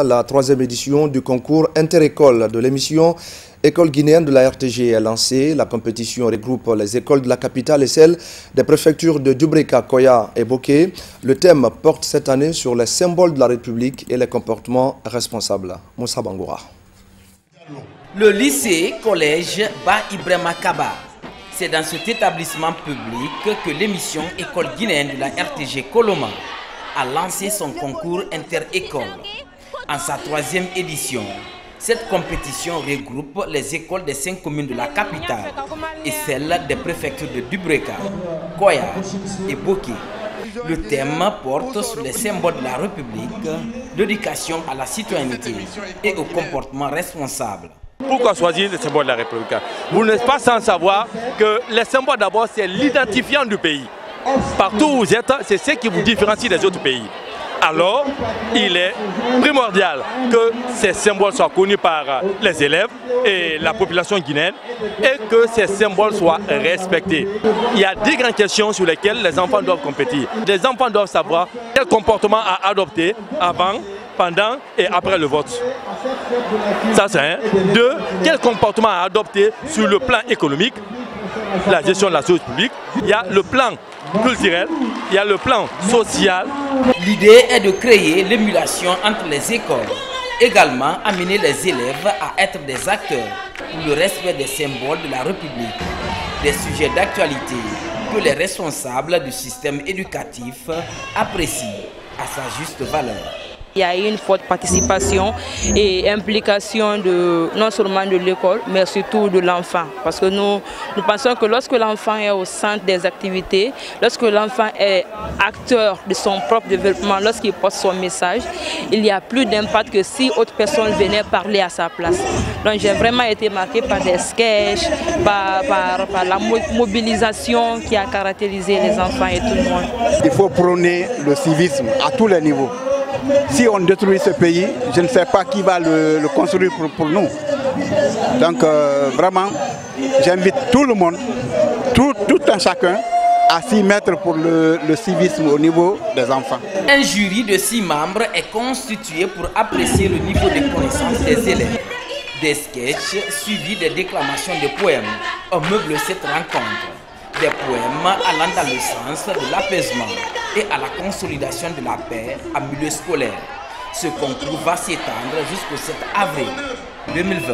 La troisième édition du concours inter-école de l'émission École guinéenne de la RTG est lancée. La compétition regroupe les écoles de la capitale et celles des préfectures de Dubreka, Koya et Boké. Le thème porte cette année sur les symboles de la République et les comportements responsables. Moussa Bangoura. Le lycée collège Ba Ibrahima Kaba. C'est dans cet établissement public que l'émission École guinéenne de la RTG Koloma a lancé son concours inter-école. En sa troisième édition, cette compétition regroupe les écoles des 5 communes de la capitale et celles des préfectures de Dubreka, Koya et Boké. Le thème porte sur les symboles de la République, l'éducation à la citoyenneté et au comportement responsable. Pourquoi choisir les symboles de la République? Vous n'êtes pas sans savoir que les symboles d'abord c'est l'identifiant du pays. Partout où vous êtes, c'est ce qui vous différencie des autres pays. Alors, il est primordial que ces symboles soient connus par les élèves et la population guinéenne et que ces symboles soient respectés. Il y a 10 grandes questions sur lesquelles les enfants doivent compétir. Les enfants doivent savoir quel comportement à adopter avant, pendant et après le vote. Ça c'est un. 2, quel comportement à adopter sur le plan économique, la gestion de la chose publique. Il y a le plan culturel, il y a le plan social. L'idée est de créer l'émulation entre les écoles. Également, amener les élèves à être des acteurs pour le respect des symboles de la République, des sujets d'actualité que les responsables du système éducatif apprécient à sa juste valeur. Il y a eu une forte participation et implication non seulement de l'école, mais surtout de l'enfant. Parce que nous pensons que lorsque l'enfant est au centre des activités, lorsque l'enfant est acteur de son propre développement, lorsqu'il porte son message, il y a plus d'impact que si autre personne venait parler à sa place. Donc j'ai vraiment été marqué par des sketchs, par la mobilisation qui a caractérisé les enfants et tout le monde. Il faut prôner le civisme à tous les niveaux. Si on détruit ce pays, je ne sais pas qui va le construire pour nous. Donc vraiment, j'invite tout le monde, tout un chacun, à s'y mettre pour le civisme au niveau des enfants. Un jury de 6 membres est constitué pour apprécier le niveau de connaissance des élèves. Des sketchs suivis des déclamations de poèmes meublent cette rencontre. Des poèmes allant dans le sens de l'apaisement et à la consolidation de la paix en milieu scolaire. Ce concours va s'étendre jusqu'au 7 avril 2020.